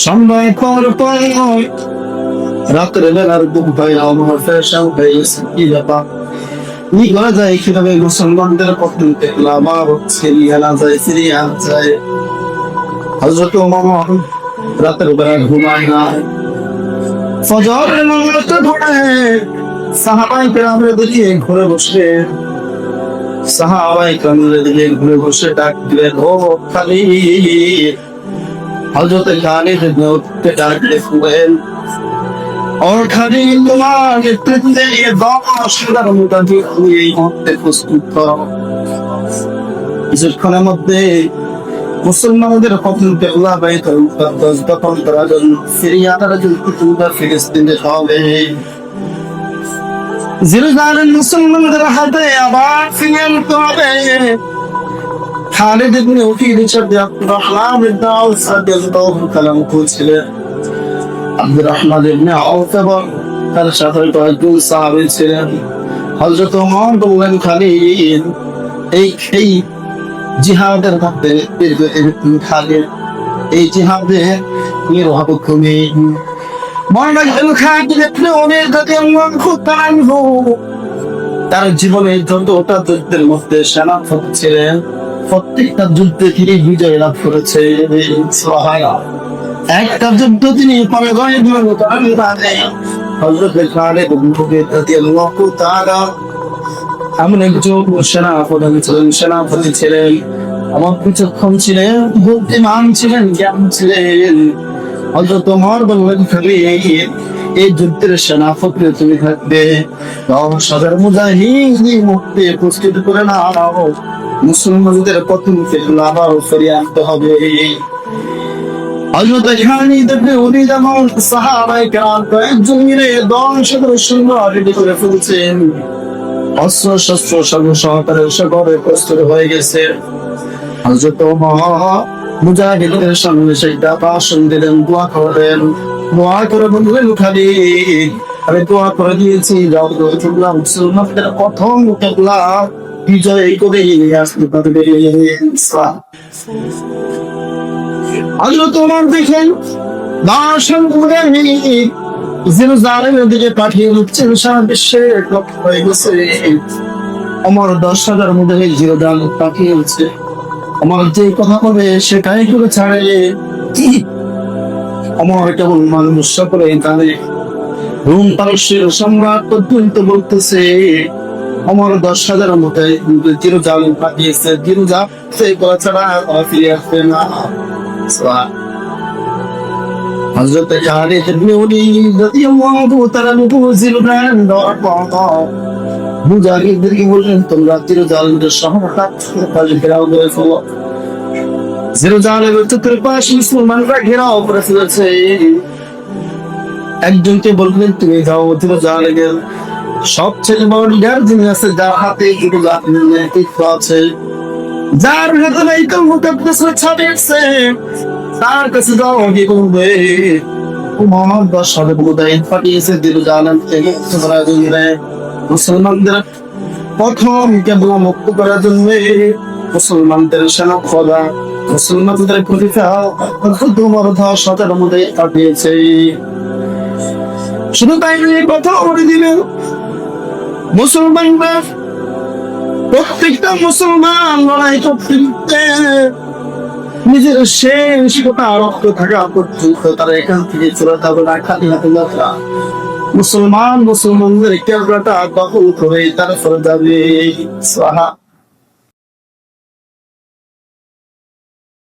সন্ধ্যায় পর পর রাতের বেলার বুক ভাই আমার ফেশন হয়ে গেছে, কি ব্যাপার কি করা যায়, কিভাবে মুসলমানদের পতন দেখলাম আবার ফিরিয়ে আনা যায়, ফিরিয়ে আনা যায়। হযরত ওমর রাতের বেলা ঘুমায় না, ফজরের নামাজে পড়ে সাহাবায়ে কেরামের দিকে ঘুরে বসে, সাহাবায়ে কেরামের দিকে ঘুরে বসে ডাক দিলেন, ও খালিদ। হযরত খালিদ উঠতে ডাক দিলেন, और খালিদ তোমার নেতৃত্বে এই দশটার মোতাবেক আমি এই মুহূর্তে প্রস্তুত করো। কিছুক্ষণের মধ্যে মুসলমানদের পতন কেবলা বাইতুল মুকাদ্দাস দখল করার জন্য সিরিয়া দ্বারা যুদ্ধ ফিলিস্তিনে হবে। জেরুজালেম মুসলমানদের হাতে আবার ফিরিয়ে আনতে হবে। খালিদ ইবনে ওয়ালিদ সাথে আব্দুর রহমান ইবনে আউফ রাদিয়াল্লাহু তাআলা ছিলেন। আব্দুর রহমান ইবনে আউফ এবং তার সাথে কয়েকজন সাহাবী ছিলেন। হযরত ওমর বললেন, খালিদ এই জিহাদের মধ্যে খালিদ এই জিহাদে নির্বাহ তুমি তার জীবনে যতটা যুদ্ধের মধ্যে সেনাপতি ছিলেন, প্রত্যেকটা যুদ্ধে তিনি বিজয় লাভ করেছে। একটা যুদ্ধ তিনি এমন একজন সেনাপতি ছিলেন, আমার বিচক্ষণ ছিলেন, বুদ্ধিমান ছিলেন, জ্ঞান ছিলেন। হযরত ওমর বললেন, খালিদ এই যুদ্ধের সেনাপতি তুমি থাকবে, 10,000 মুজাহিদ মুক্তি প্রস্তুত করে নাও, মুসলমানদের পতনকে আবার ফিরিয়ে আনতে হবে। হযরত খালিদ ইবনে ওয়ালিদ এবং সাহাবায়ে কেরাম কয়েকজন মিলে 10,000 সৈন্য রেডি করে ফেলছেন। অস্ত্র শস্ত্র সহকারে সাগরে প্রস্তুত হয়ে গেছে। হযরত ওমর মুজাহিদদের সামনে সেই ভাষণ দিলেন, দোয়া করলেন, দোয়া করে বললেন, খালিদ আমি দোয়া করে দিয়েছি, যাও তোমরা মুসলমানদের প্রথম কেবলা বিজয় করে নিয়ে আসতে পারবে। হযরত ওমর দেখেন ভাষণ মুজাহিদ জেরুজালেমের দিকে পাঠিয়ে দিচ্ছেন, সারা বিশ্বে লক্ষ্য হয়ে গেছে। ওমর 10,000 মুজাহিদ জেরুজালেম পাঠিয়েছে। ওমর যে কথা বলে সেটাই করে ছাড়ে। ওমর কেবল মানুষ সকলে জানে, রোম পারস্যের সম্রাট পর্যন্ত বলতেছে ওমর 10,000 মুজাহিদ জেরুজালেম পাঠিয়েছে, জেরুজালেম কথা ছাড়া ফিরে আসবে না। হযরত খালিদ ইবনে ওয়ালিদ রাদিয়াল্লাহু তাআলা মুজাহিদদেরকে বললেন, তোমরা জেরুজালেমের শহরটা ঘেরাও করে ফেলো। জেরুজালেমের চতুর্পাশে মুসলমানরা ঘেরাও করে ফেলেছে। একজনকে বললেন, তুমি যাও জেরুজালেমের সবচেয়ে বড় লিডার যিনি আছে, যার হাতে জেরুজালেমের নেতৃত্ব আছে, যার হাতে বাইতুল মুকাদ্দাসের ছাবি আছে, তার কাছে যাও, কি করবে? ওমর 10,000 মুজাহিদ পাঠিয়েছে জেরুজালেম থেকে মুসলমানদের প্রথম কেবলা মুক্ত করার জন্য। মুসলমানদের সেনাপতি মুসলমানদের খলিফা ওমর 10,000 মুজাহিদ পাঠিয়েছে। শুধু তাই নয়, কথা বলে দিলেন মুসলমানরা প্রত্যেকটা মুসলমান লড়াই করতে নিজের শেষ ফোঁটা রক্ত থাকা পর্যন্ত তারা এখান থেকে চলে যাবে না, খালি হাতে যাত্রা। মুসলমানদের কেবলাটা দখল করে তারা চলে যাবে।